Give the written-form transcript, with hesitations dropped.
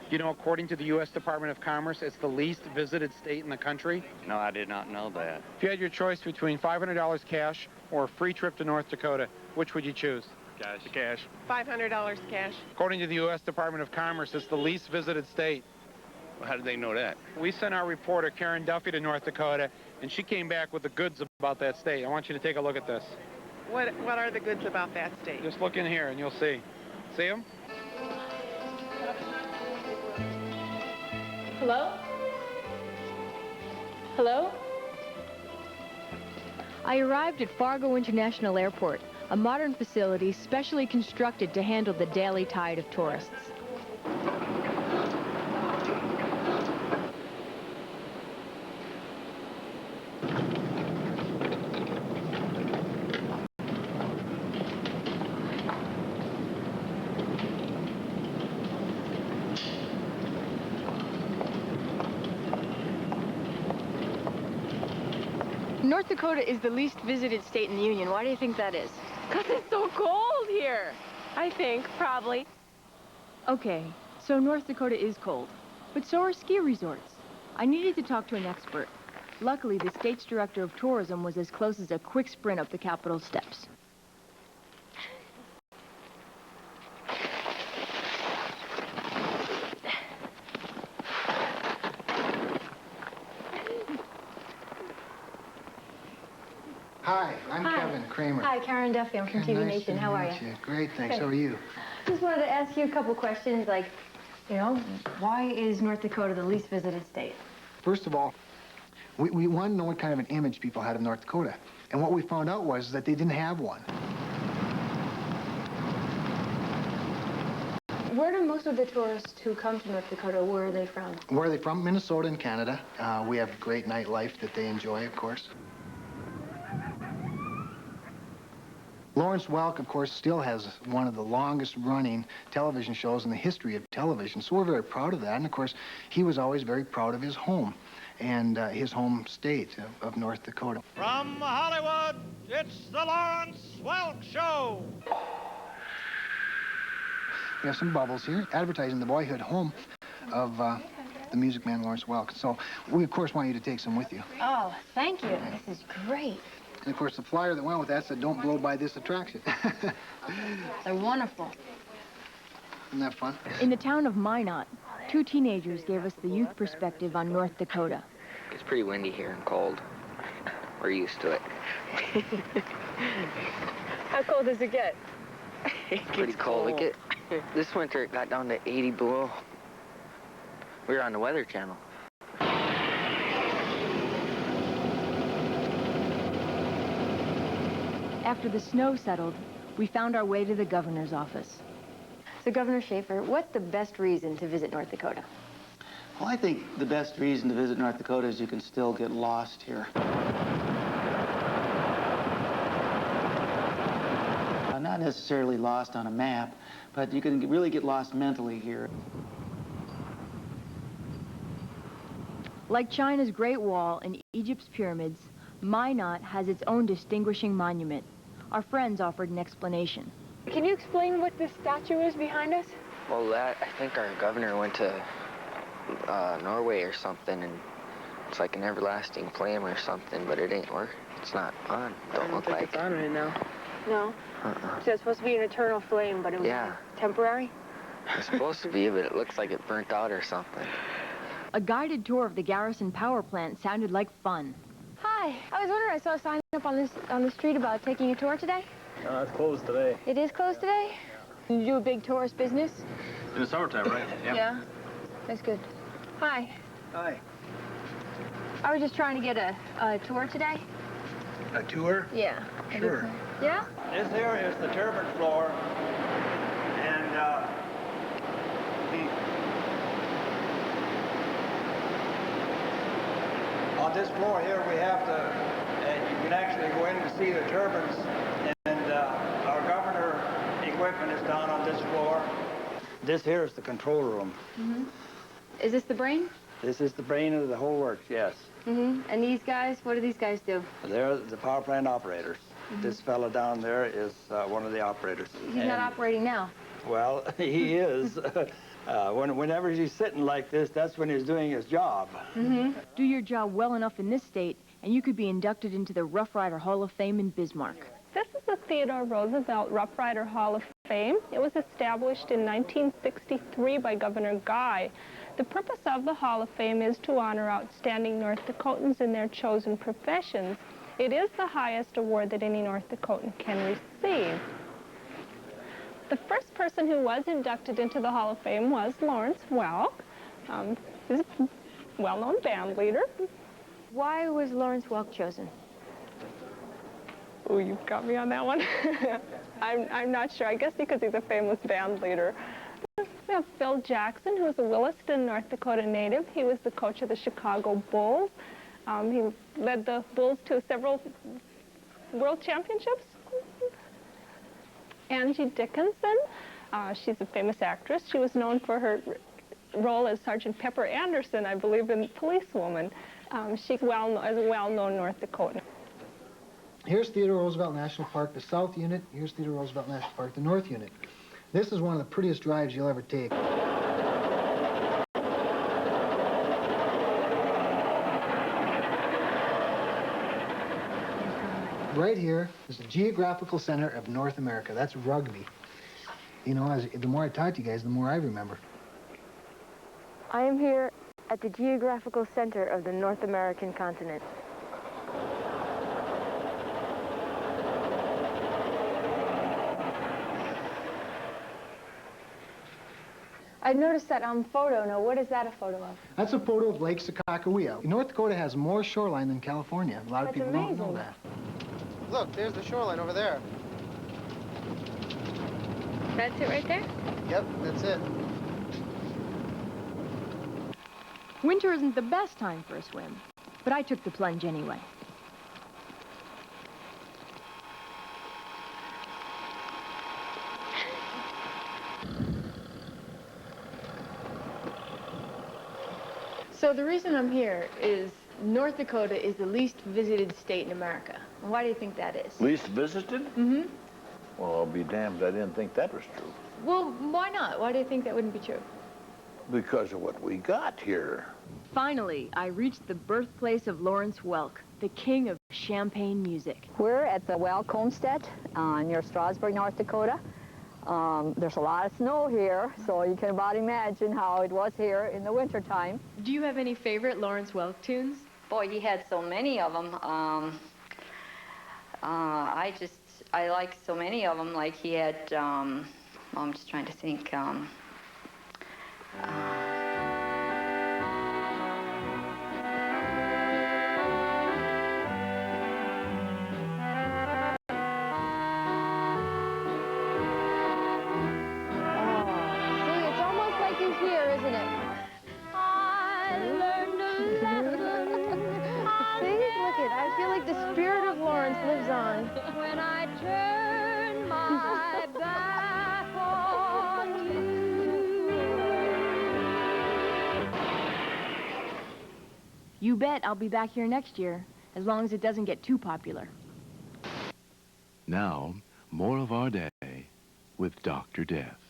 You know, according to the U.S. Department of Commerce, it's the least visited state in the country. No, I did not know that. If you had your choice between $500 cash or a free trip to North Dakota, which would you choose? Cash. Cash. $500 cash. According to the U.S. Department of Commerce, it's the least visited state. Well, how did they know that? We sent our reporter, Karen Duffy, to North Dakota, and she came back with the goods about that state. I want you to take a look at this. What are the goods about that state? Just look in here and you'll see. See them? Hello? Hello? I arrived at Fargo International Airport, a modern facility specially constructed to handle the daily tide of tourists. North Dakota is the least visited state in the Union. Why do you think that is? Because it's so cold here. I think, probably. Okay, so North Dakota is cold, but so are ski resorts. I needed to talk to an expert. Luckily, the state's director of tourism was as close as a quick sprint up the Capitol steps. Hi, I'm Kevin Kramer. Hi, Karen Duffy. I'm from TV Nice Nation. to How are meet you? Great, thanks. Good. How are you? Just wanted to ask you a couple questions, like, you know, why is North Dakota the least visited state? First of all, we wanted to know what kind of an image people had of North Dakota. And what we found out was that they didn't have one. Where do most of the tourists who come to North Dakota, where are they from? Where are they from? Minnesota and Canada. We have great nightlife that they enjoy, of course. Lawrence Welk, of course, still has one of the longest-running television shows in the history of television, so we're very proud of that. And, of course, he was always very proud of his home and his home state of North Dakota. From Hollywood, it's the Lawrence Welk Show. We have some bubbles here, advertising the boyhood home of the music man Lawrence Welk. So we, of course, want you to take some with you. Oh, thank you. This is great. And, of course, the flyer that went with that said, "Don't blow by this attraction." They're wonderful. Isn't that fun? In the town of Minot, two teenagers gave us the youth perspective on North Dakota. It's pretty windy here and cold. We're used to it. How cold does it get? It's pretty cold. This winter it got down to 80 below. We were on the Weather Channel. After the snow settled, we found our way to the governor's office. So, Governor Schaefer, what's the best reason to visit North Dakota? Well, I think the best reason to visit North Dakota is you can still get lost here. Not necessarily lost on a map, but you can really get lost mentally here. Like China's Great Wall and Egypt's pyramids, Minot has its own distinguishing monument. Our friends offered an explanation. Can you explain what this statue is behind us? Well, I think our governor went to Norway or something, and it's like an everlasting flame or something, but it ain't work. It's not on. Don't look like it's on right now. No? So it's supposed to be an eternal flame, but it was temporary? It's supposed to be, but it looks like it burnt out or something. A guided tour of the Garrison power plant sounded like fun. Hi. I was wondering, I saw a sign up on the street about taking a tour today. It's closed today. It is closed today? You do a big tourist business? In the summertime, right? Yeah. That's good. Hi. Hi. I was just trying to get a tour today. A tour? Yeah. Sure. Yeah? This here is the turbine floor, and on this floor here we have you can actually go in to see the turbines, and our governor equipment is down on this floor. This here is the control room. Mm-hmm. Is this the brain? This is the brain of the whole works, yes. Mm-hmm. And these guys, what do these guys do? They're the power plant operators. Mm-hmm. This fellow down there is one of the operators. He's not operating now? Well, he is. Whenever he's sitting like this, that's when he's doing his job. Do your job well enough in this state, and you could be inducted into the Roughrider Hall of Fame in Bismarck. This is the Theodore Roosevelt Roughrider Hall of Fame. It was established in 1963 by Governor Guy. The purpose of the Hall of Fame is to honor outstanding North Dakotans in their chosen professions. It is the highest award that any North Dakotan can receive. The first person who was inducted into the Hall of Fame was Lawrence Welk. He's a well-known band leader. Why was Lawrence Welk chosen? Oh, you've got me on that one. I'm not sure. I guess because he's a famous band leader. We have Phil Jackson, who's a Williston, North Dakota native. He was the coach of the Chicago Bulls. He led the Bulls to several world championships. Angie Dickinson, she's a famous actress. She was known for her role as Sergeant Pepper Anderson, I believe, in Policewoman. She's a well-known North Dakotan. Here's Theodore Roosevelt National Park, the South Unit. Here's Theodore Roosevelt National Park, the North Unit. This is one of the prettiest drives you'll ever take. Right here is the geographical center of North America. That's Rugby. You know, the more I talk to you guys, the more I remember. I am here at the geographical center of the North American continent. I noticed that photo. Now, what is that a photo of? That's a photo of Lake Sakakawea. North Dakota has more shoreline than California. A lot of people don't know that. Look, there's the shoreline over there. That's it right there? Yep, that's it. Winter isn't the best time for a swim, but I took the plunge anyway. So the reason I'm here is North Dakota is the least visited state in America. Why do you think that is? Least visited? Mm-hmm. Well, I'll be damned, I didn't think that was true. Well, why not? Why do you think that wouldn't be true? Because of what we got here. Finally, I reached the birthplace of Lawrence Welk, the king of champagne music. We're at the Welk Homestead near Strasburg, North Dakota. There's a lot of snow here, so you can about imagine how it was here in the wintertime. Do you have any favorite Lawrence Welk tunes? Boy, he had so many of them. I like so many of them. Like he had, I'm just trying to think. Here, isn't it? I learned a lesson. See, look it. I feel like the spirit of Lawrence lives on. When I turn my back on you. You bet I'll be back here next year, as long as it doesn't get too popular. Now, more of our day with Dr. Death.